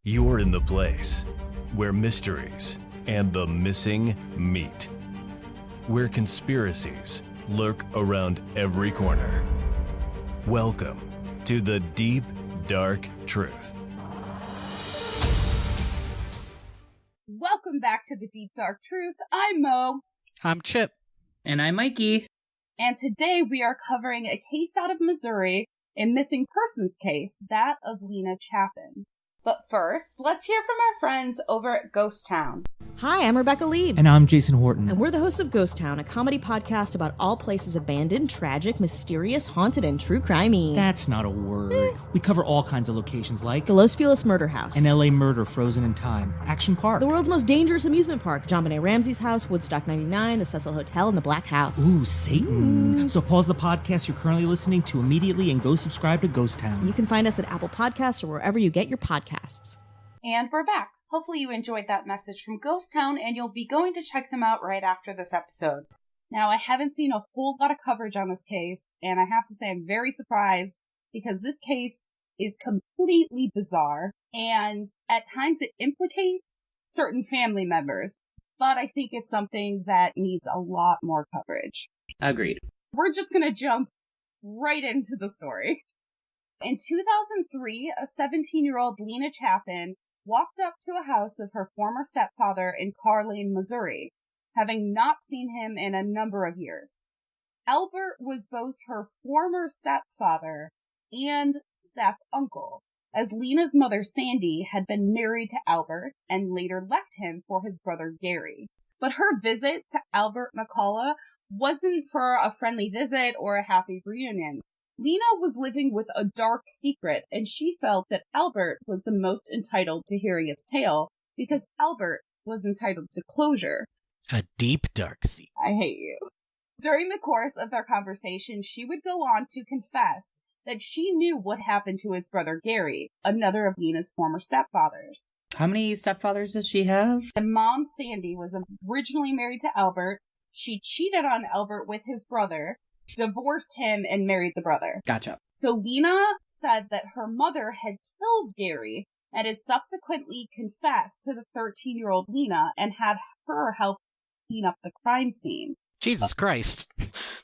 You're in the place where mysteries and the missing meet, where conspiracies lurk around every corner. Welcome to the Deep, Dark Truth. Welcome back to the Deep Dark Truth. I'm Moe. I'm Chip. And I'm Mikey. And today we are covering a case out of Missouri, a missing persons case, that of Lena Chapin. But first, let's hear from our friends over at Ghost Town. Hi, I'm Rebecca Lieb. And I'm Jason Horton. And we're the hosts of Ghost Town, a comedy podcast about all places abandoned, tragic, mysterious, haunted, and true crimey. That's not a word. We cover all kinds of locations like the Los Feliz Murder House, an LA murder frozen in time, Action Park, the world's most dangerous amusement park, JonBenet Ramsey's house, Woodstock 99, the Cecil Hotel, and the Black House. Ooh, Satan. So pause the podcast you're currently listening to immediately and go subscribe to Ghost Town. You can find us at Apple Podcasts or wherever you get your podcasts. And we're back. Hopefully you enjoyed that message from Ghost Town, and you'll be going to check them out right after this episode. Now, I haven't seen a whole lot of coverage on this case, and I have to say I'm very surprised because this case is completely bizarre, and at times it implicates certain family members, but I think it's something that needs a lot more coverage. Agreed. We're just going to jump right into the story. In 2003, a 17-year-old Lena Chapin walked up to a house of her former stepfather in Carlene, Missouri, having not seen him in a number of years. Albert was both her former stepfather and step-uncle, as Lena's mother, Sandy, had been married to Albert and later left him for his brother, Gary. But her visit to Albert McCullough wasn't for a friendly visit or a happy reunion. Lena was living with a dark secret, and she felt that Albert was the most entitled to hearing its tale because Albert was entitled to closure. A deep, dark secret. I hate you. During the course of their conversation, she would go on to confess that she knew what happened to his brother Gary, another of Lena's former stepfathers. How many stepfathers does she have? The mom, Sandy, was originally married to Albert. She cheated on Albert with his brother, divorced him, and married the brother. Gotcha. So Lena said that her mother had killed Gary and had subsequently confessed to the 13-year-old Lena and had her help clean up the crime scene. Jesus Christ.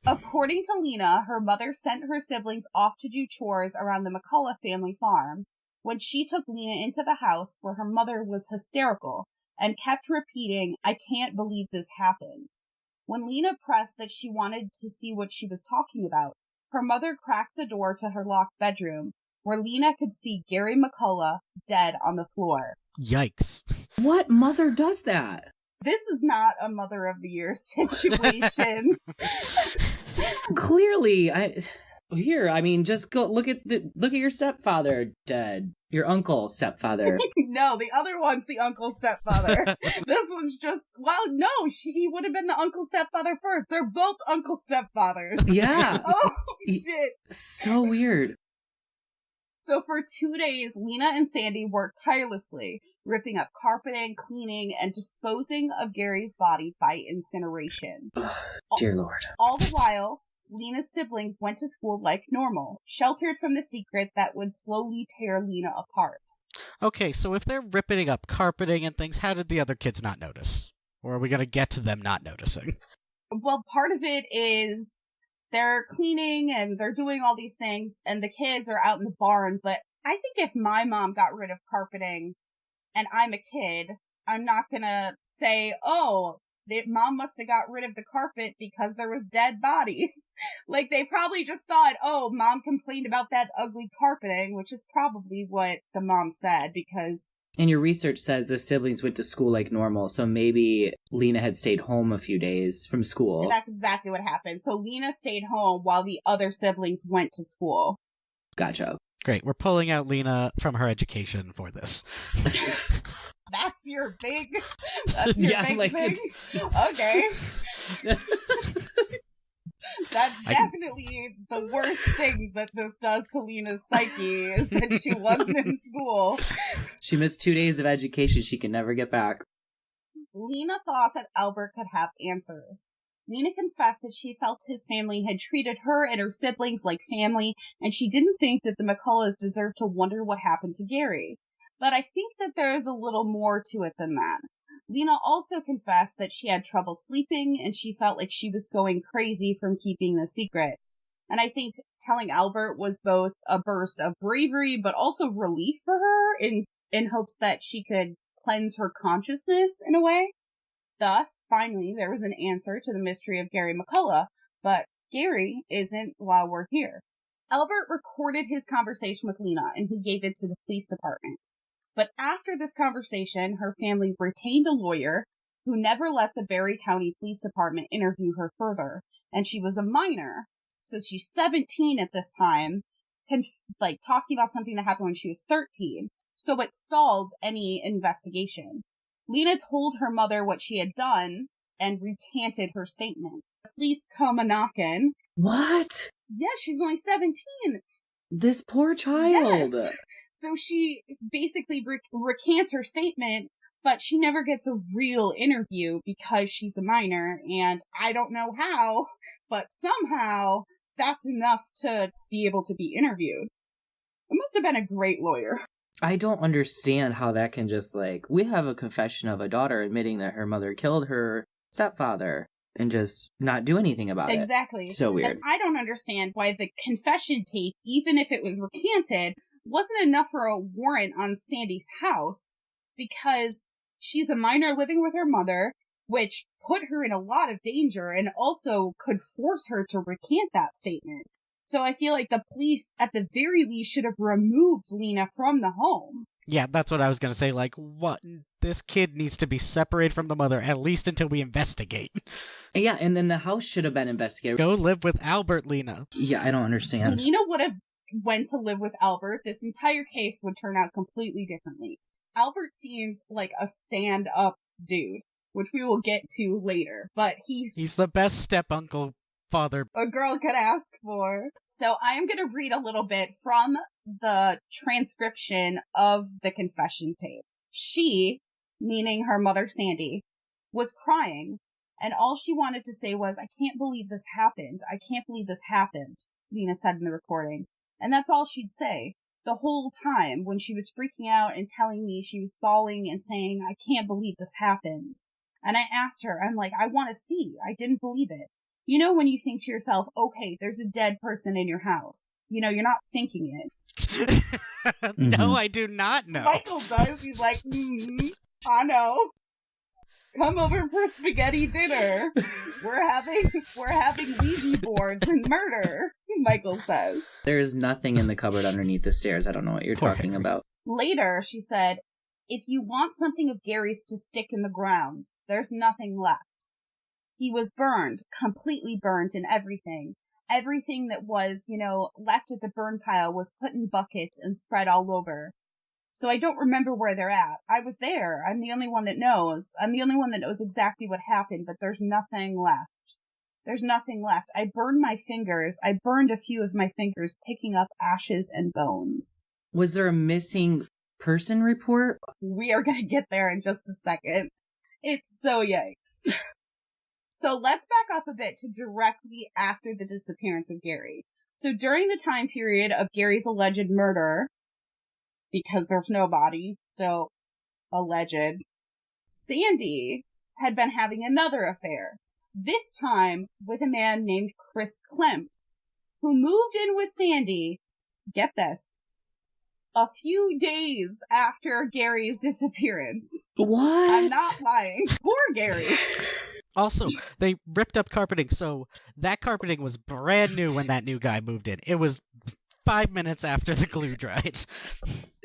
According to Lena, her mother sent her siblings off to do chores around the McCullough family farm when she took Lena into the house where her mother was hysterical and kept repeating, "I can't believe this happened." When Lena pressed that she wanted to see what she was talking about, her mother cracked the door to her locked bedroom, where Lena could see Gary McCullough dead on the floor. Yikes. What mother does that? This is not a Mother of the Year situation. Clearly, just go look at your stepfather dead. Your uncle stepfather. No, the other one's the uncle stepfather. This one's just, he would have been the uncle stepfather first. They're both uncle stepfathers. Yeah. Oh, shit. So weird. So for 2 days, Lena and Sandy worked tirelessly, ripping up carpeting, cleaning, and disposing of Gary's body by incineration. Dear Lord. All the while, Lena's siblings went to school like normal, sheltered from the secret that would slowly tear Lena apart. Okay, so if they're ripping up carpeting and things, how did the other kids not notice? Or are we going to get to them not noticing? Well, part of it is they're cleaning and they're doing all these things, and the kids are out in the barn, but I think if my mom got rid of carpeting and I'm a kid, I'm not gonna say, oh, mom must have got rid of the carpet because there was dead bodies. Like, they probably just thought, oh, mom complained about that ugly carpeting, which is probably what the mom said, because... And your research says the siblings went to school like normal, so maybe Lena had stayed home a few days from school. And that's exactly what happened. So Lena stayed home while the other siblings went to school. Gotcha. Great, we're pulling out Lena from her education for this. That's your big thing? Okay. That's definitely the worst thing that this does to Lena's psyche, is that she wasn't in school. She missed 2 days of education she can never get back. Lena thought that Albert could have answers. Lena confessed that she felt his family had treated her and her siblings like family, and she didn't think that the McCulloughs deserved to wonder what happened to Gary. But I think that there's a little more to it than that. Lena also confessed that she had trouble sleeping and she felt like she was going crazy from keeping the secret. And I think telling Albert was both a burst of bravery, but also relief for her in hopes that she could cleanse her consciousness in a way. Thus, finally, there was an answer to the mystery of Gary McCullough, but Gary isn't while we're here. Albert recorded his conversation with Lena and he gave it to the police department. But after this conversation, her family retained a lawyer who never let the Barry County Police Department interview her further. And she was a minor, so she's 17 at this time, talking about something that happened when she was 13. So it stalled any investigation. Lena told her mother what she had done and recanted her statement. The police come a-knockin'. What? Yeah, she's only 17. This poor child. Yes. So she basically recants her statement, but she never gets a real interview because she's a minor, and I don't know how, but somehow that's enough to be able to be interviewed. It must have been a great lawyer. I don't understand how that can just, we have a confession of a daughter admitting that her mother killed her stepfather and just not do anything about it. Exactly. So weird. And I don't understand why the confession tape, even if it was recanted, wasn't enough for a warrant on Sandy's house, because she's a minor living with her mother, which put her in a lot of danger and also could force her to recant that statement. So I feel like the police, at the very least, should have removed Lena from the home. Yeah, that's what I was going to say. What? This kid needs to be separated from the mother, at least until we investigate. Yeah, and then the house should have been investigated. Go live with Albert, Lena. Yeah, I don't understand. Lena would have went to live with Albert. This entire case would turn out completely differently. Albert seems like a stand-up dude, which we will get to later, but he's the best step-uncle father a girl could ask for. So I am going to read a little bit from the transcription of the confession tape. She, meaning her mother Sandy, was crying, and all she wanted to say was, "I can't believe this happened. I can't believe this happened," Lena said in the recording. And that's all she'd say. The whole time when she was freaking out and telling me, she was bawling and saying, "I can't believe this happened." And I asked her, I'm like, I want to see. I didn't believe it. You know, when you think to yourself, okay, there's a dead person in your house. You know, you're not thinking it. No, I do not know. Michael does. He's like, I know. Come over for spaghetti dinner. We're having Ouija boards and murder, Michael says. There's nothing in the cupboard underneath the stairs. I don't know what you're talking about. Later, she said, if you want something of Gary's to stick in the ground, there's nothing left. He was burned, completely burned in everything. Everything that was, left at the burn pile was put in buckets and spread all over. So I don't remember where they're at. I was there. I'm the only one that knows. I'm the only one that knows exactly what happened, but there's nothing left. There's nothing left. I burned my fingers. I burned a few of my fingers picking up ashes and bones. Was there a missing person report? We are going to get there in just a second. It's so yikes. So let's back up a bit to directly after the disappearance of Gary. So during the time period of Gary's alleged murder, because there's no body, so alleged, Sandy had been having another affair, this time with a man named Chris Klemps, who moved in with Sandy, get this, a few days after Gary's disappearance. What? I'm not lying. Poor Gary. Also, they ripped up carpeting, so that carpeting was brand new when that new guy moved in. It was 5 minutes after the glue dried.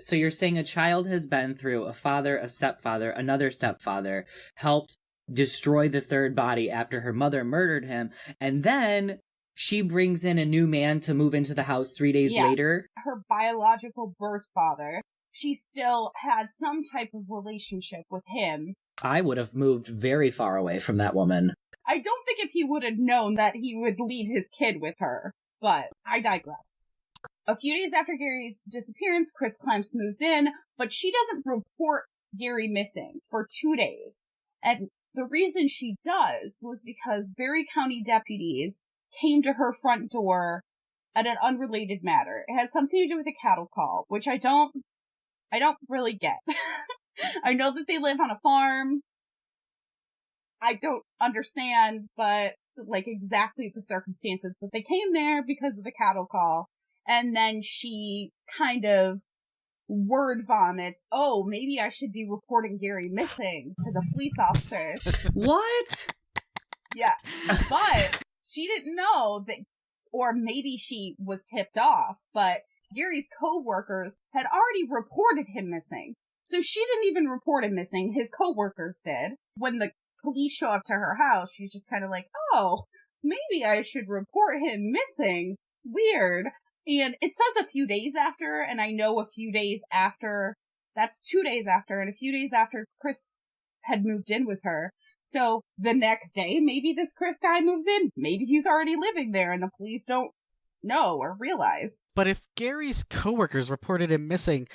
So you're saying a child has been through a father, a stepfather, another stepfather, helped destroy the third body after her mother murdered him, and then she brings in a new man to move into the house 3 days later? Her biological birth father. She still had some type of relationship with him. I would have moved very far away from that woman. I don't think if he would have known that he would leave his kid with her, but I digress. A few days after Gary's disappearance, Chris Klemps moves in, but she doesn't report Gary missing for 2 days. And the reason she does was because Barry County deputies came to her front door at an unrelated matter. It had something to do with a cattle call, which I don't I don't really get. I know that they live on a farm. I don't understand, but like exactly the circumstances, but they came there because of the cattle call. And then she kind of word vomits, oh, maybe I should be reporting Gary missing to the police officers. What? Yeah. But she didn't know that, or maybe she was tipped off, but Gary's co-workers had already reported him missing. So she didn't even report him missing. His co-workers did. When the police show up to her house, she's just kind of like, oh, maybe I should report him missing. Weird. And it says a few days after, and I know a few days after, that's 2 days after, and a few days after Chris had moved in with her. So the next day, maybe this Chris guy moves in. Maybe he's already living there and the police don't know or realize. But if Gary's coworkers reported him missing,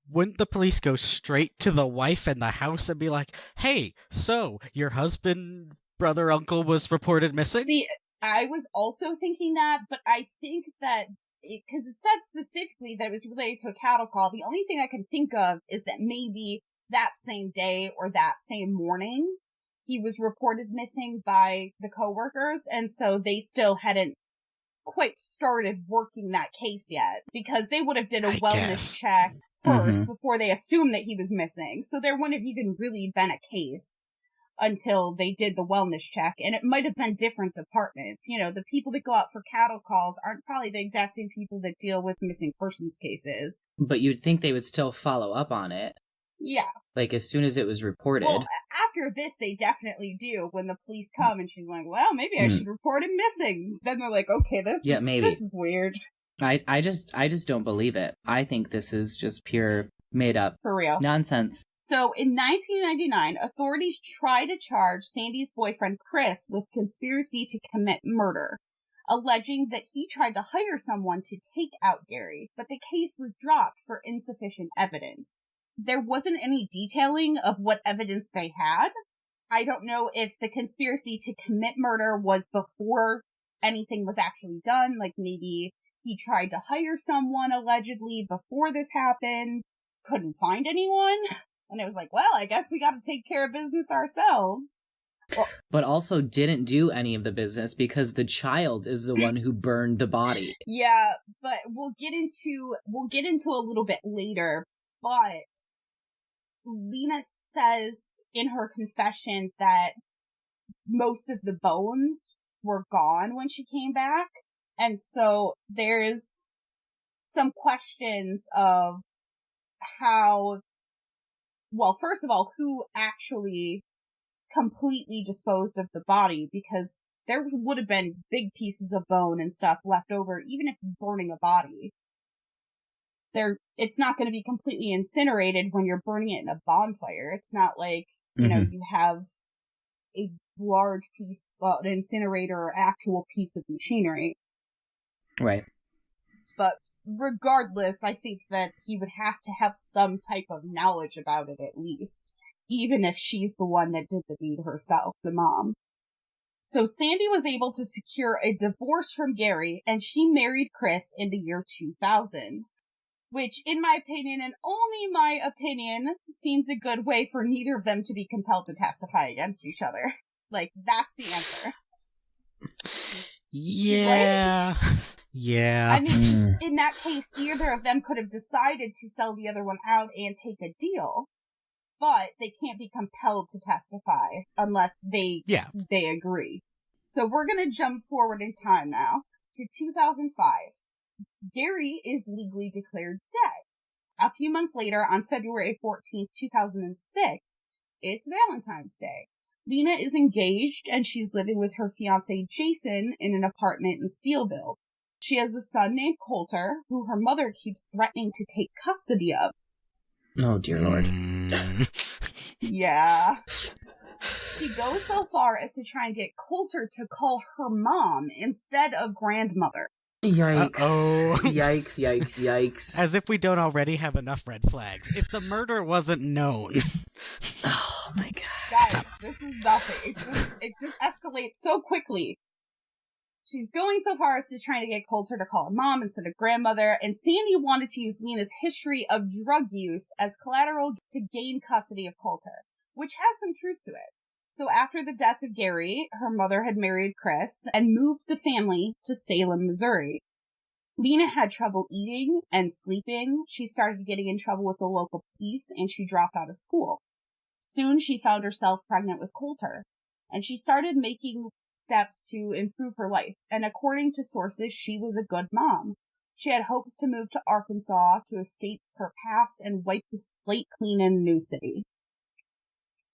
wouldn't the police go straight to the wife and the house and be like, hey, so your husband, brother, uncle was reported missing? See, I was also thinking that, but I think that because it said specifically that it was related to a cattle call, the only thing I can think of is that maybe that same day or that same morning, he was reported missing by the coworkers, and so they still hadn't quite started working that case yet, because they would have did a wellness check first before they assumed that he was missing. So there wouldn't have even really been a case until they did the wellness check, and it might have been different departments. You know, the people that go out for cattle calls aren't probably the exact same people that deal with missing persons cases. But you'd think they would still follow up on it. Yeah. Like, as soon as it was reported. Well, after this, they definitely do. When the police come and she's like, well, maybe I should report him missing. Then they're like, okay, this is weird. I just don't believe it. I think this is just pure made up. For real. Nonsense. So in 1999, authorities tried to charge Sandy's boyfriend Chris with conspiracy to commit murder, alleging that he tried to hire someone to take out Gary, but the case was dropped for insufficient evidence. There wasn't any detailing of what evidence they had. I don't know if the conspiracy to commit murder was before anything was actually done, like maybe he tried to hire someone allegedly before this happened, couldn't find anyone, and it was like, well, I guess we got to take care of business ourselves. But also didn't do any of the business because the child is the one who burned the body. Yeah, but we'll get into a little bit later, but Lena says in her confession that most of the bones were gone when she came back, and so there's some questions of how, well, first of all, who actually completely disposed of the body, because there would have been big pieces of bone and stuff left over, even if burning a body. It's not going to be completely incinerated when you're burning it in a bonfire. It's not like, you know, you have a large piece, an incinerator or actual piece of machinery. Right. But regardless, I think that he would have to have some type of knowledge about it at least, even if she's the one that did the deed herself, the mom. So Sandy was able to secure a divorce from Gary, and she married Chris in the year 2000. Which, in my opinion, and only my opinion, seems a good way for neither of them to be compelled to testify against each other. Like, that's the answer. Yeah. Right? Yeah. I mean, in that case, either of them could have decided to sell the other one out and take a deal, but they can't be compelled to testify unless they agree. So we're going to jump forward in time now to 2005. Gary is legally declared dead. A few months later, on February 14th, 2006, it's Valentine's Day. Lena is engaged and she's living with her fiancé Jason in an apartment in Steelville. She has a son named Coulter, who her mother keeps threatening to take custody of. Oh, dear Lord. Yeah. She goes so far as to try and get Coulter to call her mom instead of grandmother. Yikes. Uh-oh. Yikes, yikes, yikes. As if we don't already have enough red flags. If the murder wasn't known. Oh my god. Guys, this is nothing. It just escalates so quickly. She's going so far as to try to get Coulter to call her mom instead of grandmother, and Sandy wanted to use Lena's history of drug use as collateral to gain custody of Coulter, which has some truth to it. So after the death of Gary, her mother had married Chris and moved the family to Salem, Missouri. Lena had trouble eating and sleeping. She started getting in trouble with the local police, and she dropped out of school. Soon she found herself pregnant with Coulter, and she started making steps to improve her life. And according to sources, she was a good mom. She had hopes to move to Arkansas to escape her past and wipe the slate clean in a new city.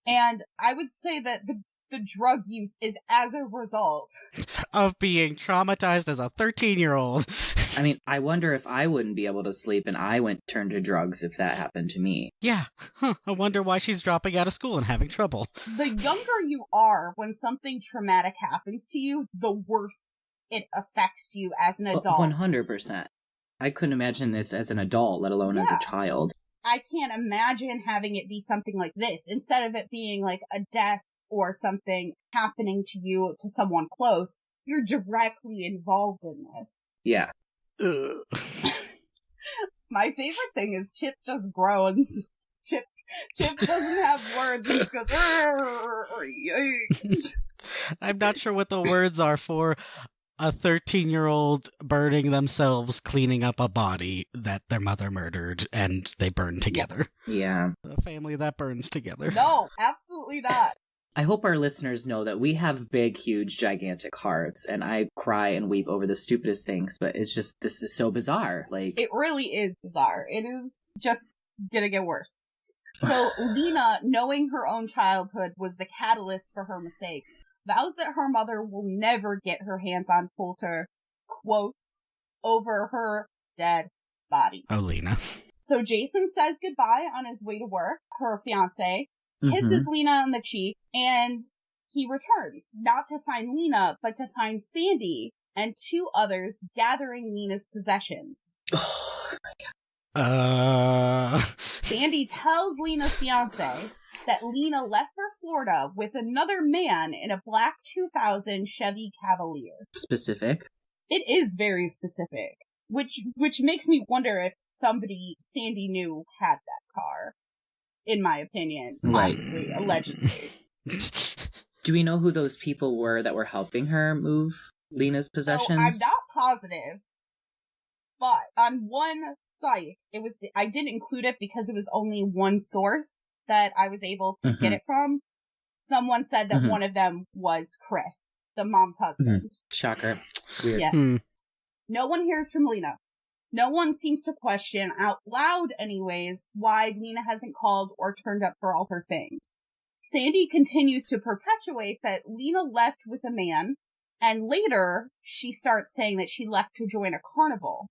And I would say that the drug use is as a result of being traumatized as a 13-year-old. I mean, I wonder if I wouldn't be able to sleep and I turned to drugs if that happened to me. Yeah. I wonder why she's dropping out of school and having trouble. The younger you are when something traumatic happens to you, the worse it affects you as an adult. 100%. I couldn't imagine this as an adult, let alone as a child. I can't imagine having it be something like this. Instead of it being like a death or something happening to you, to someone close, you're directly involved in this. Yeah. My favorite thing is Chip just groans. Chip doesn't have words. He just goes, yikes. I'm not sure what the words are for a 13-year-old burning themselves, cleaning up a body that their mother murdered, and they burn together. Yes. Yeah. A family that burns together. No, absolutely not. I hope our listeners know that we have big, huge, gigantic hearts, and I cry and weep over the stupidest things, but it's just, this is so bizarre. Like, it really is bizarre. It is just gonna get worse. So Lena, knowing her own childhood was the catalyst for her mistakes, vows that her mother will never get her hands on Coulter, quotes, over her dead body. Oh, Lena. So Jason says goodbye on his way to work, her fiance, kisses Lena on the cheek, and he returns, not to find Lena, but to find Sandy and two others gathering Lena's possessions. Oh my god. Sandy tells Lena's fiance that Lena left for Florida with another man in a black 2000 Chevy Cavalier. Specific? It is very specific, which makes me wonder if somebody Sandy knew had that car. In my opinion, possibly, allegedly. Do we know who those people were that were helping her move Lena's possessions? So I'm not positive, but on one site, I didn't include it because it was only one source that I was able to get it from. Someone said that one of them was Chris, the mom's husband. Shocker. Weird. Yeah. No one hears from Lena. No one seems to question, out loud anyways, why Lena hasn't called or turned up for all her things. Sandy continues to perpetuate that Lena left with a man, and later she starts saying that she left to join a carnival.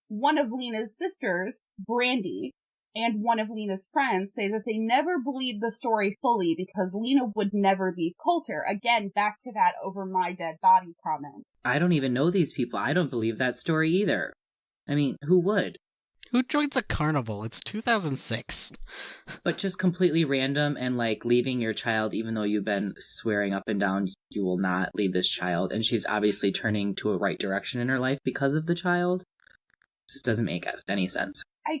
One of Lena's sisters, Brandy, and one of Lena's friends say that they never believed the story fully because Lena would never leave Coulter. Again, back to that over my dead body comment. I don't even know these people. I don't believe that story either. I mean, who would? Who joins a carnival? It's 2006. But just completely random and like leaving your child, even though you've been swearing up and down you will not leave this child. And she's obviously turning to a right direction in her life because of the child. Just doesn't make any sense. And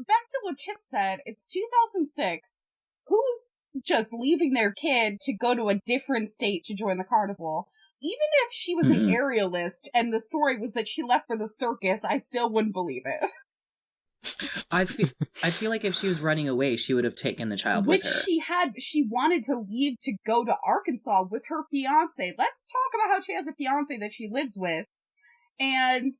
back to what Chip said, it's 2006. Who's just leaving their kid to go to a different state to join the carnival? Even if she was an aerialist and the story was that she left for the circus, I still wouldn't believe it. I feel like if she was running away, she would have taken the child with her. She wanted to leave to go to Arkansas with her fiance. Let's talk about how she has a fiance that she lives with. And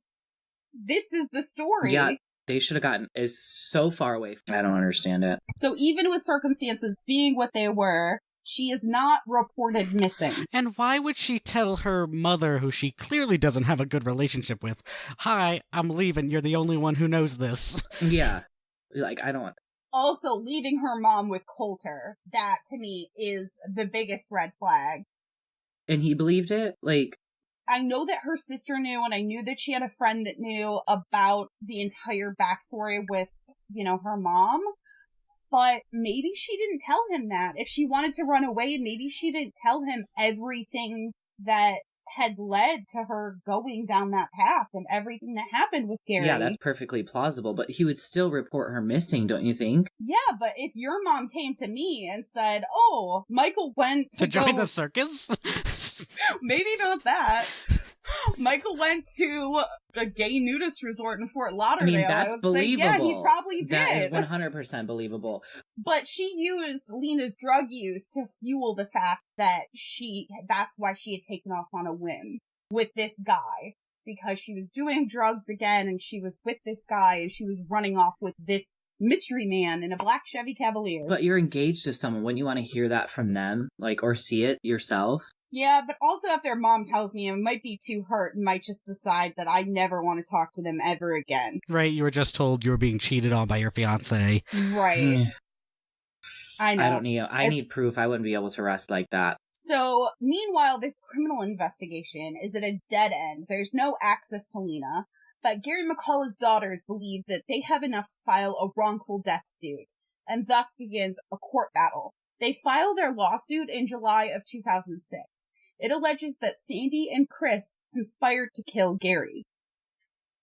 this is the story. Yeah, they should have gotten is so far away. I don't understand it. So even with circumstances being what they were, she is not reported missing. And why would she tell her mother, who she clearly doesn't have a good relationship with, "Hi, I'm leaving, you're the only one who knows this"? Yeah. Like, I don't... Also, leaving her mom with Coulter, that to me is the biggest red flag. And he believed it? Like... I know that her sister knew, and I knew that she had a friend that knew about the entire backstory with, her mom. But maybe she didn't tell him that. If she wanted to run away, maybe she didn't tell him everything that had led to her going down that path and everything that happened with Gary. Yeah, that's perfectly plausible, but he would still report her missing, don't you think? Yeah, but if your mom came to me and said, oh, Michael went to join the circus? Maybe not that. Michael went to a gay nudist resort in Fort Lauderdale. I mean, that's believable. Say, yeah, he probably did. That is 100% believable. But she used Lena's drug use to fuel the fact that that's why she had taken off on a whim with this guy. Because she was doing drugs again and she was with this guy and she was running off with this mystery man in a black Chevy Cavalier. But you're engaged to someone. Wouldn't you want to hear that from them? Or see it yourself? Yeah, but also if their mom tells me, I might be too hurt and might just decide that I never want to talk to them ever again. Right, you were just told you were being cheated on by your fiancé. Right. I know. I need proof. I wouldn't be able to rest like that. So, meanwhile, this criminal investigation is at a dead end. There's no access to Lena, but Gary McCullough's daughters believe that they have enough to file a wrongful death suit, and thus begins a court battle. They file their lawsuit in July of 2006. It alleges that Sandy and Chris conspired to kill Gary.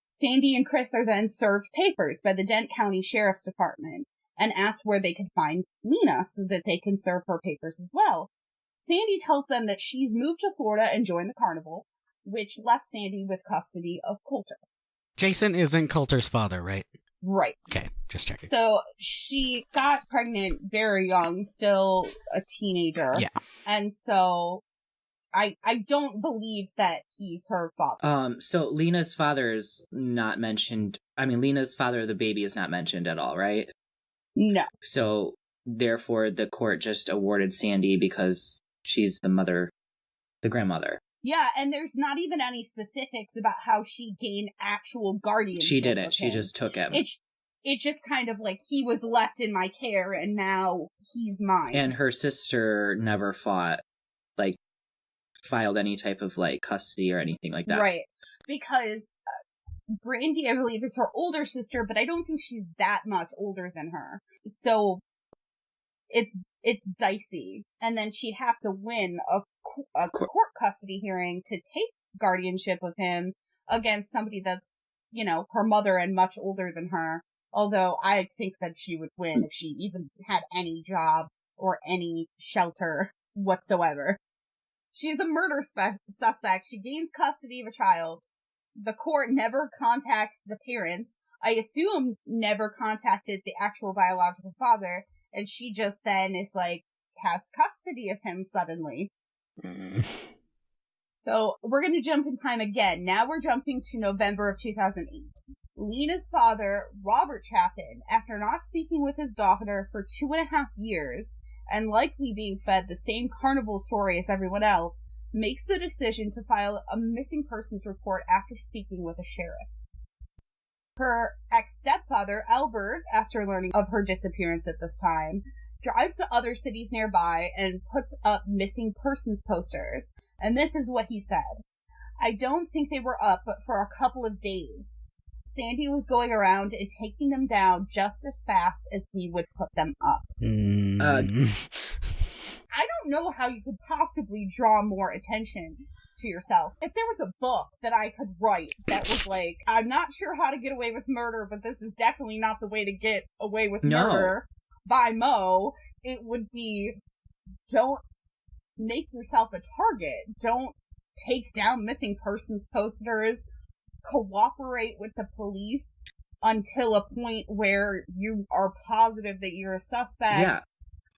Sandy and Chris are then served papers by the Dent County Sheriff's Department and asked where they could find Lena so that they can serve her papers as well. Sandy tells them that she's moved to Florida and joined the carnival, which left Sandy with custody of Coulter. Jason isn't Coulter's father, right? Right. Okay, just checking. So she got pregnant very young, still a teenager. Yeah. And so I don't believe that he's her father. So Lena's father is not mentioned. I mean, Lena's father of the baby is not mentioned at all, right? No. So therefore the court just awarded Sandy because she's the grandmother. Yeah, and there's not even any specifics about how she gained actual guardianship. She didn't. She just took him. It just kind of like, he was left in my care and now he's mine. And her sister never filed any type of custody or anything like that. Right. Because Brandy, I believe, is her older sister, but I don't think she's that much older than her. So it's dicey. And then she'd have to win a court custody hearing to take guardianship of him against somebody that's, her mother and much older than her. Although I think that she would win if she even had any job or any shelter whatsoever. She's a murder suspect. She gains custody of a child. The court never contacts the parents. I assume never contacted the actual biological father. And she just then is has custody of him suddenly. So we're going to jump in time again. Now we're jumping to November of 2008. Lena's father, Robert Chapin, after not speaking with his daughter for 2.5 years, and likely being fed the same carnival story as everyone else, makes the decision to file a missing persons report after speaking with a sheriff. Her ex-stepfather, Albert, after learning of her disappearance at this time, drives to other cities nearby and puts up missing persons posters. And this is what he said. I don't think they were up but for a couple of days. Sandy was going around and taking them down just as fast as we would put them up. I don't know how you could possibly draw more attention to yourself. If there was a book that I could write that was I'm not sure how to get away with murder, but this is definitely not the way to get away with murder by Moe, it would be, don't make yourself a target. Don't take down missing persons posters. Cooperate with the police until a point where you are positive that you're a suspect.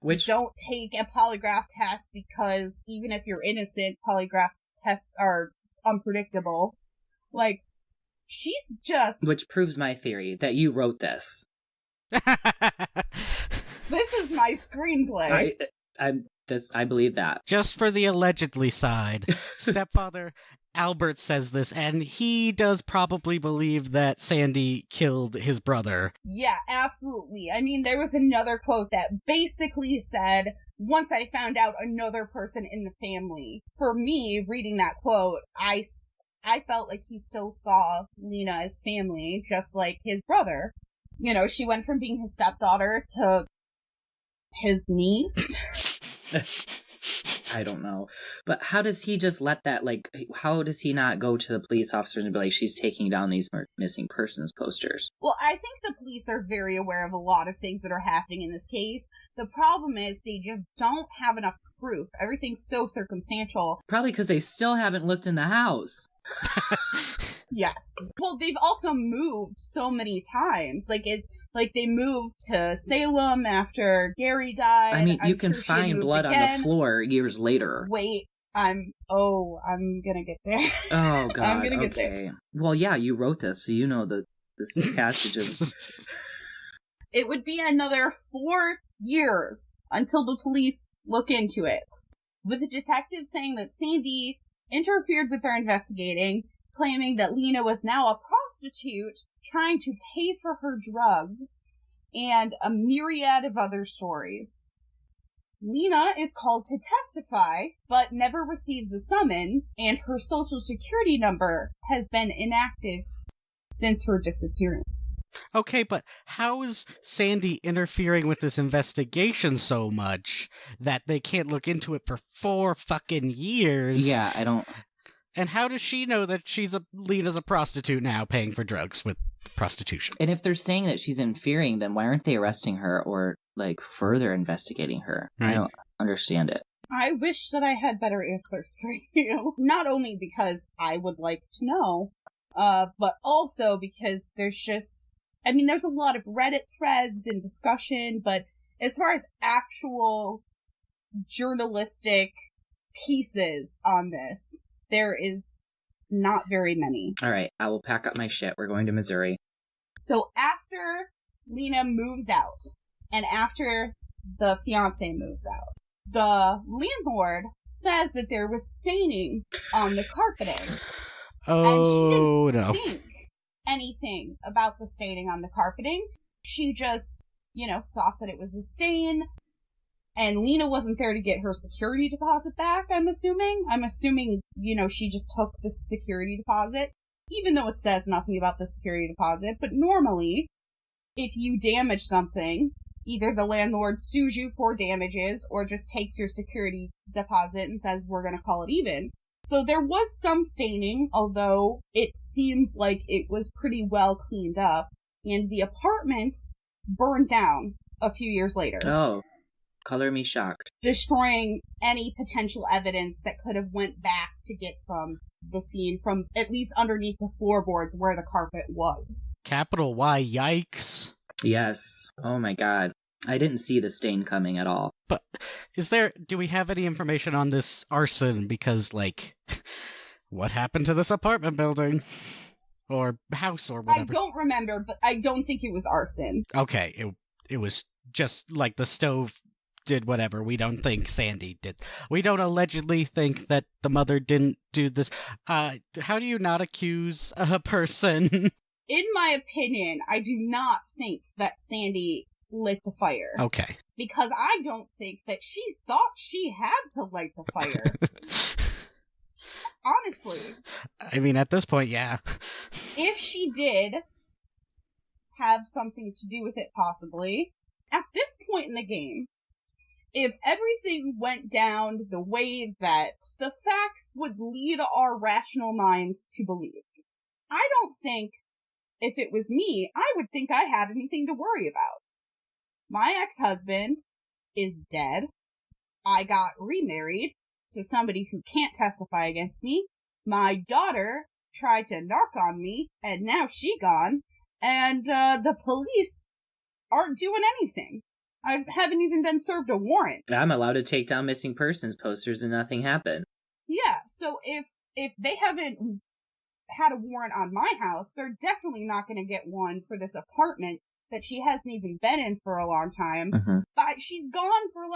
Yeah. Don't take a polygraph test because even if you're innocent, polygraph tests are unpredictable. She's just... Which proves my theory that you wrote this. This is my screenplay. I believe that. Just for the allegedly side, stepfather Albert says this, and he does probably believe that Sandy killed his brother. Yeah, absolutely. I mean, there was another quote that basically said, once I found out another person in the family. For me, reading that quote, I felt like he still saw Lena as family, just like his brother. She went from being his stepdaughter to his niece. I don't know. But how does he just let that, like, how does he not go to the police officers and be like, she's taking down these missing persons posters? Well, I think the police are very aware of a lot of things that are happening in this case. The problem is they just don't have enough proof. Everything's so circumstantial. Probably because they still haven't looked in the house. Yes. Well, they've also moved so many times. Like they moved to Salem after Gary died. I mean, you I'm can sure find blood on the floor years later. Wait, I'm gonna get there. Oh, God. I'm gonna get there. Well, yeah, you wrote this, so you know this passage of... It would be another 4 years until the police look into it, with the detective saying that Sandy interfered with their investigating, claiming that Lena was now a prostitute trying to pay for her drugs, and a myriad of other stories. Lena is called to testify, but never receives a summons, and her social security number has been inactive since her disappearance. Okay, but how is Sandy interfering with this investigation so much that they can't look into it for 4 fucking years? Yeah, I don't... And how does she know that Lena's a prostitute now, paying for drugs with prostitution? And if they're saying that she's interfering, then why aren't they arresting her or, like, further investigating her? Right. I don't understand it. I wish that I had better answers for you. Not only because I would like to know, but also because there's a lot of Reddit threads and discussion, but as far as actual journalistic pieces on this, there is not very many. All right, I will pack up my shit. We're going to Missouri. So after Lena moves out, and after the fiancé moves out, the landlord says that there was staining on the carpeting. Oh, and she no. didn't think anything about the staining on the carpeting. She just, thought that it was a stain. And Lena wasn't there to get her security deposit back, I'm assuming. She just took the security deposit, even though it says nothing about the security deposit. But normally, if you damage something, either the landlord sues you for damages or just takes your security deposit and says, we're going to call it even. So there was some staining, although it seems like it was pretty well cleaned up. And the apartment burned down a few years later. Oh. Color me shocked. Destroying any potential evidence that could have went back to get from the scene, from at least underneath the floorboards where the carpet was. Capital Y, yikes. Yes. Oh my God. I didn't see the stain coming at all. But do we have any information on this arson? Because, what happened to this apartment building? Or house or whatever? I don't remember, but I don't think it was arson. Okay, it was just like the stove did whatever. We don't think Sandy did. We don't allegedly think that the mother didn't do this. How do you not accuse a person? In my opinion, I do not think that Sandy lit the fire. Okay. Because I don't think that she thought she had to light the fire. Honestly. I mean, at this point, yeah. If she did have something to do with it, possibly, at this point in the game, if everything went down the way that the facts would lead our rational minds to believe, I don't think, if it was me, I would think I had anything to worry about. My ex-husband is dead. I got remarried to somebody who can't testify against me. My daughter tried to narc on me, and now she gone. And the police aren't doing anything. I haven't even been served a warrant. I'm allowed to take down missing persons posters and nothing happened. Yeah, so if they haven't had a warrant on my house, they're definitely not going to get one for this apartment that she hasn't even been in for a long time. Mm-hmm. But she's gone for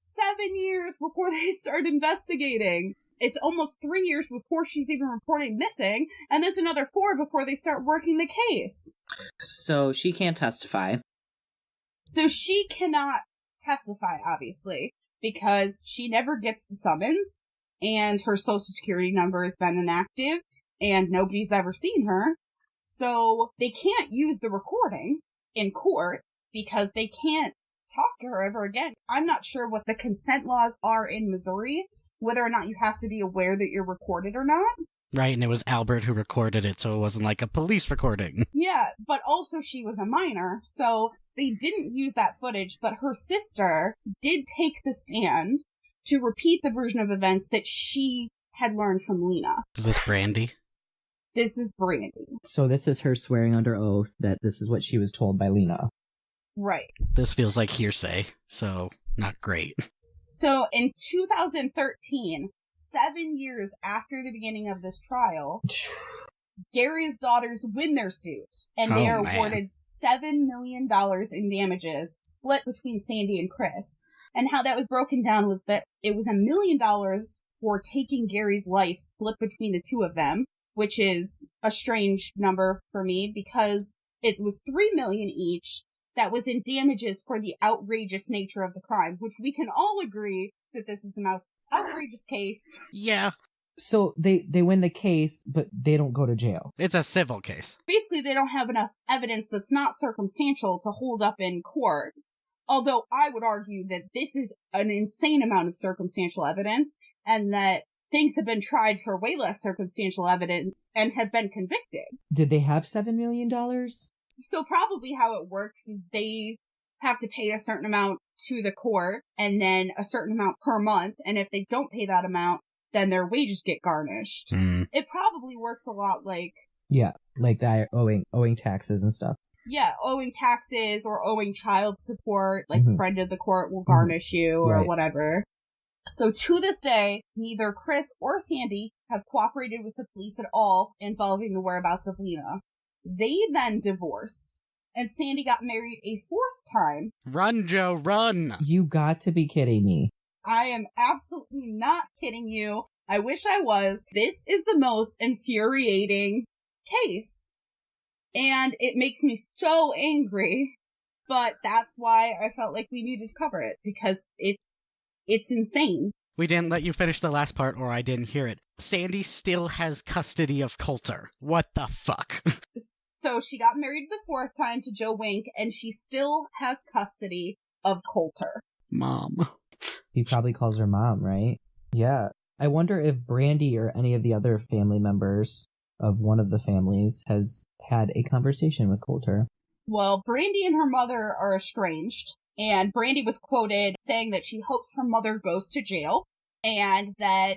7 years before they start investigating. It's almost 3 years before she's even reporting missing, and it's another 4 before they start working the case. So she can't testify. So she cannot testify, obviously, because she never gets the summons, and her social security number has been inactive, and nobody's ever seen her. So they can't use the recording in court because they can't talk to her ever again. I'm not sure what the consent laws are in Missouri, whether or not you have to be aware that you're recorded or not. Right, and it was Albert who recorded it, so it wasn't like a police recording. Yeah, but also she was a minor, so they didn't use that footage, but her sister did take the stand to repeat the version of events that she had learned from Lena. Is this Brandy? This is Brandy. So this is her swearing under oath that this is what she was told by Lena. Right. This feels like hearsay, so not great. So in 2013, 7 years after the beginning of this trial, Gary's daughters win their suit, and they are awarded $7 million in damages, split between Sandy and Chris. And how that was broken down was that it was $1 million for taking Gary's life, split between the two of them, which is a strange number for me because it was $3 million each that was in damages for the outrageous nature of the crime, which we can all agree that this is the most outrageous case. Yeah. So they win the case, but they don't go to jail. It's a civil case. Basically, they don't have enough evidence that's not circumstantial to hold up in court. Although I would argue that this is an insane amount of circumstantial evidence, and that things have been tried for way less circumstantial evidence and have been convicted. Did they have $7 million? So probably how it works is they have to pay a certain amount to the court and then a certain amount per month. And if they don't pay that amount, then their wages get garnished. It probably works a lot like... Yeah, like that owing taxes and stuff. Yeah, owing taxes or owing child support, like friend of the court will garnish you or whatever. So to this day, neither Chris or Sandy have cooperated with the police at all involving the whereabouts of Lena. They then divorced, and Sandy got married a fourth time. Run, Joe, run! You got to be kidding me. I am absolutely not kidding you. I wish I was. This is the most infuriating case. And it makes me so angry. But that's why I felt like we needed to cover it, because it's insane. We didn't let you finish the last part, or I didn't hear it. Sandy still has custody of Coulter. What the fuck? So she got married the fourth time to Joe Wink, and she still has custody of Coulter. Mom. He probably calls her mom, right? Yeah. I wonder if Brandy or any of the other family members of one of the families has had a conversation with Coulter. Well, Brandy and her mother are estranged, and Brandy was quoted saying that she hopes her mother goes to jail, and that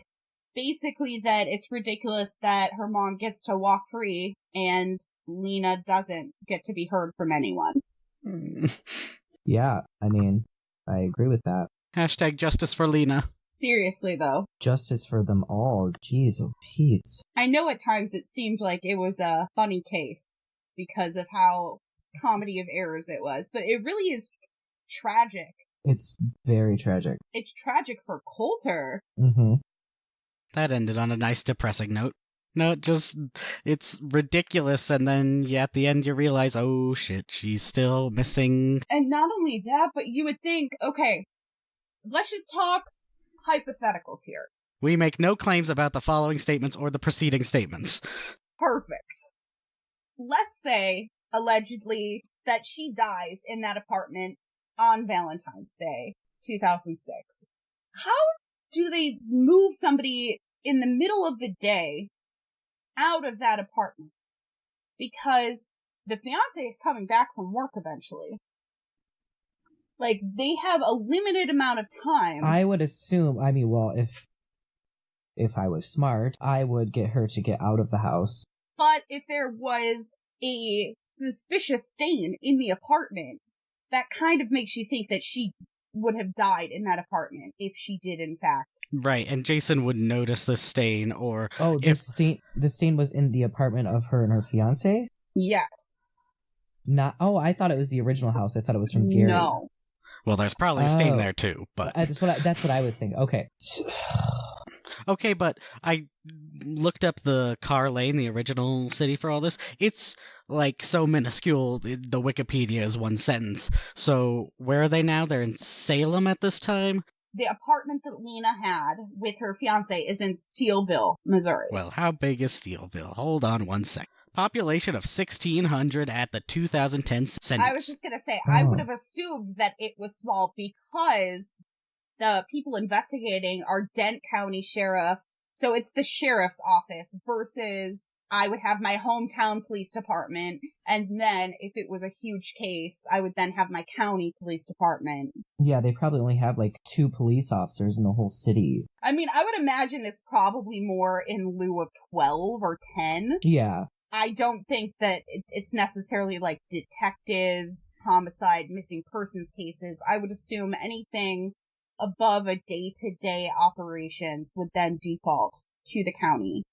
basically that it's ridiculous that her mom gets to walk free and Lena doesn't get to be heard from anyone. Yeah, I mean, I agree with that. Hashtag justice for Lena. Seriously, though. Justice for them all. Jeez, oh Pete. I know at times it seemed like it was a funny case because of how comedy of errors it was, but it really is tragic. It's very tragic. It's tragic for Coulter. Mm-hmm. That ended on a nice depressing note. No, it's ridiculous, and then at the end you realize, oh shit, she's still missing. And not only that, but you would think, okay, let's just talk hypotheticals here. We make no claims about the following statements or the preceding statements. Perfect. Let's say, allegedly, that she dies in that apartment on Valentine's Day, 2006. How do they move somebody in the middle of the day out of that apartment? Because the fiancé is coming back from work eventually. Like, they have a limited amount of time. I would assume, well, if I was smart, I would get her to get out of the house. But if there was a suspicious stain in the apartment, that kind of makes you think that she would have died in that apartment if she did, in fact. Right, and Jason would notice the stain, or... Oh, the stain was in the apartment of her and her fiancé? Yes. I thought it was the original house. I thought it was from Gary. No. Well, there's probably a stain there, too, but... That's what I was thinking. Okay. Okay, but I looked up the Car Lane, the original city for all this. It's, like, so minuscule, the Wikipedia is one sentence. So, where are they now? They're in Salem at this time? The apartment that Lena had with her fiancé is in Steelville, Missouri. Well, how big is Steelville? Hold on one sec. Population of 1,600 at the 2010 census. I was just going to say, I would have assumed that it was small because the people investigating are Dent County Sheriff. So it's the sheriff's office versus I would have my hometown police department. And then if it was a huge case, I would then have my county police department. Yeah, they probably only have like 2 police officers in the whole city. I mean, I would imagine it's probably more in lieu of 12 or 10. Yeah. I don't think that it's necessarily like detectives, homicide, missing persons cases. I would assume anything above a day-to-day operations would then default to the county.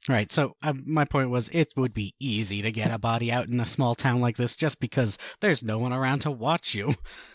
Right, so my point was it would be easy to get a body out in a small town like this just because there's no one around to watch you.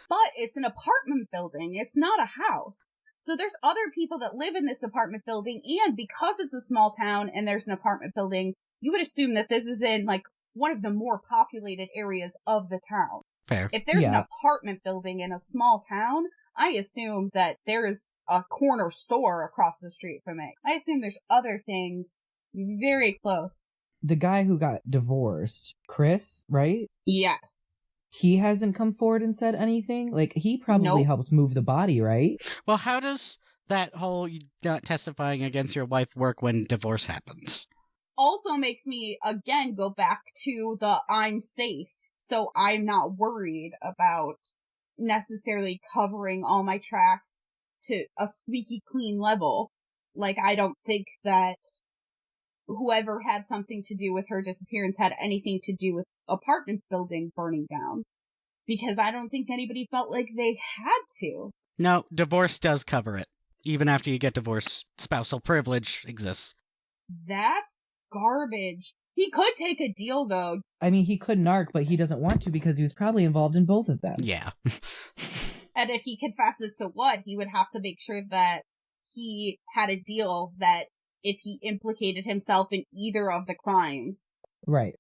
But it's an apartment building. It's not a house. So there's other people that live in this apartment building, and because it's a small town and there's an apartment building, you would assume that this is in like one of the more populated areas of the town. Fair. If there's an apartment building in a small town, I assume that there is a corner store across the street from it. I assume there's other things very close. The guy who got divorced, Chris, right? Yes. He hasn't come forward and said anything? Like, he probably helped move the body, right? Well, how does that whole not testifying against your wife work when divorce happens? Also makes me, again, go back to the I'm safe, so I'm not worried about necessarily covering all my tracks to a squeaky clean level. Like, I don't think that whoever had something to do with her disappearance had anything to do with apartment building burning down. Because I don't think anybody felt like they had to. No, divorce does cover it. Even after you get divorced, spousal privilege exists. That's garbage. He could take a deal, though. I mean, he could narc, but he doesn't want to because he was probably involved in both of them. Yeah. And if he confesses to what, he would have to make sure that he had a deal that if he implicated himself in either of the crimes. Right.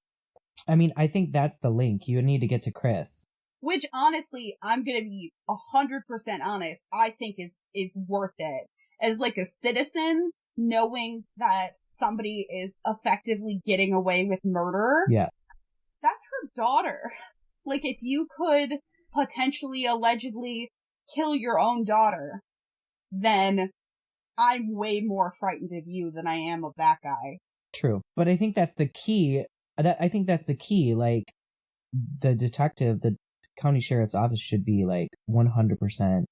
I mean, I think that's the link. You need to get to Chris. Which, honestly, I'm gonna be 100% honest, I think is worth it. As, like, a citizen, knowing that somebody is effectively getting away with murder. Yeah. That's her daughter. Like, if you could potentially, allegedly kill your own daughter, then I'm way more frightened of you than I am of that guy. True. But I think that's the key. Like, the detective, the county sheriff's office should be, like, 100%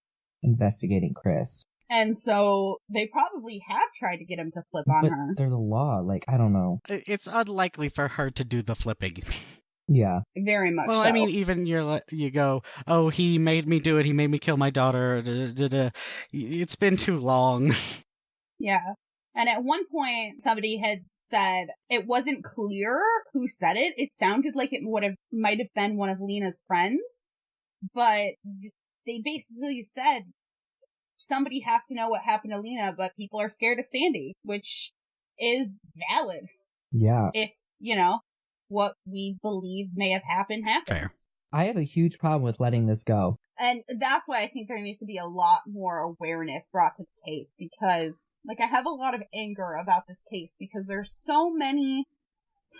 investigating Chris. And so they probably have tried to get him to flip on her. But they're the law. Like, I don't know. It's unlikely for her to do the flipping. Yeah. Very much well, so. I mean, even you go, oh, he made me do it. He made me kill my daughter. It's been too long. Yeah. And at one point, somebody had said it wasn't clear who said it. It sounded like it might have been one of Lena's friends. But they basically said somebody has to know what happened to Lena, but people are scared of Sandy, which is valid. Yeah. If, what we believe may have happened. Fair. I have a huge problem with letting this go. And that's why I think there needs to be a lot more awareness brought to the case, because, like, I have a lot of anger about this case because there's so many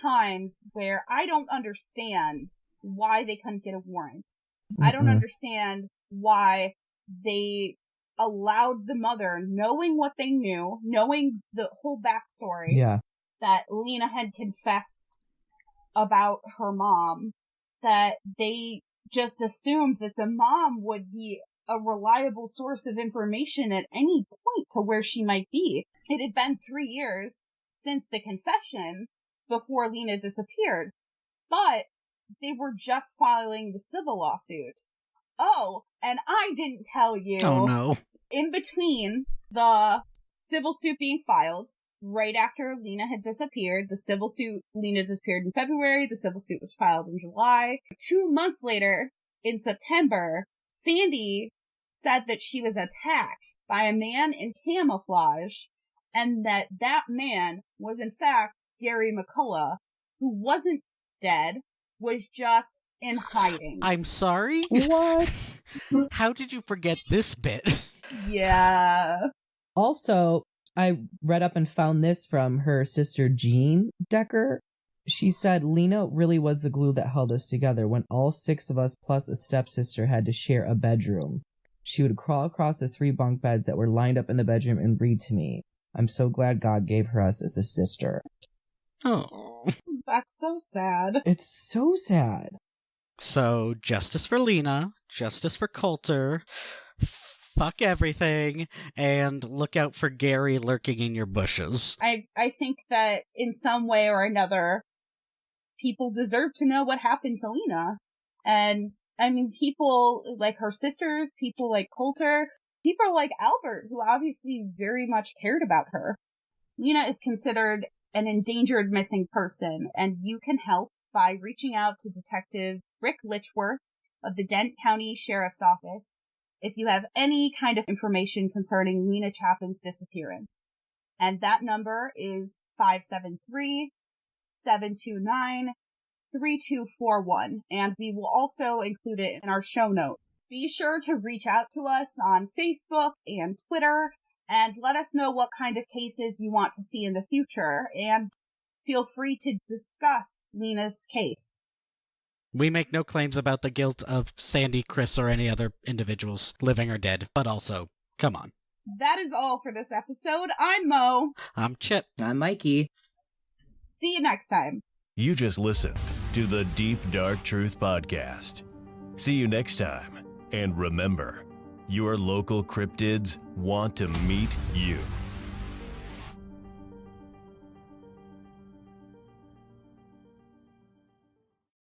times where I don't understand why they couldn't get a warrant. Mm-hmm. I don't understand why they allowed the mother, knowing what they knew, knowing the whole backstory, that Lena had confessed about her mom, that they just assumed that the mom would be a reliable source of information at any point to where she might be. It had been 3 years since the confession before Lena disappeared, but they were just filing the civil lawsuit. Oh, and I didn't tell you. Oh, no. In between the civil suit being filed, right after Lena had disappeared, Lena disappeared in February, the civil suit was filed in July. 2 months later, in September, Sandy said that she was attacked by a man in camouflage, and that man was in fact Gary McCullough, who wasn't dead, was just in hiding. I'm sorry? What? How did you forget this bit? Yeah. Also, I read up and found this from her sister Jean Decker. She said Lena really was the glue that held us together when all 6 of us plus a stepsister had to share a bedroom. She would crawl across the 3 bunk beds that were lined up in the bedroom and read to me. I'm so glad God gave her us as a sister. Oh. That's so sad. It's so sad. So, justice for Lena, justice for Coulter, fuck everything, and look out for Gary lurking in your bushes. I think that in some way or another, people deserve to know what happened to Lena. And, I mean, people like her sisters, people like Coulter, people like Albert, who obviously very much cared about her. Lena is considered an endangered missing person, and you can help by reaching out to Detective Rick Letchworth of the Dent County Sheriff's Office if you have any kind of information concerning Lena Chapin's disappearance. And that number is 573-729-3241, and we will also include it in our show notes. Be sure to reach out to us on Facebook and Twitter, and let us know what kind of cases you want to see in the future, and feel free to discuss Lena's case. We make no claims about the guilt of Sandy, Chris, or any other individuals, living or dead, but also, come on. That is all for this episode. I'm Moe. I'm Chip. I'm Mikey. See you next time. You just listened to the Deep Dark Truth Podcast. See you next time. And remember, your local cryptids want to meet you.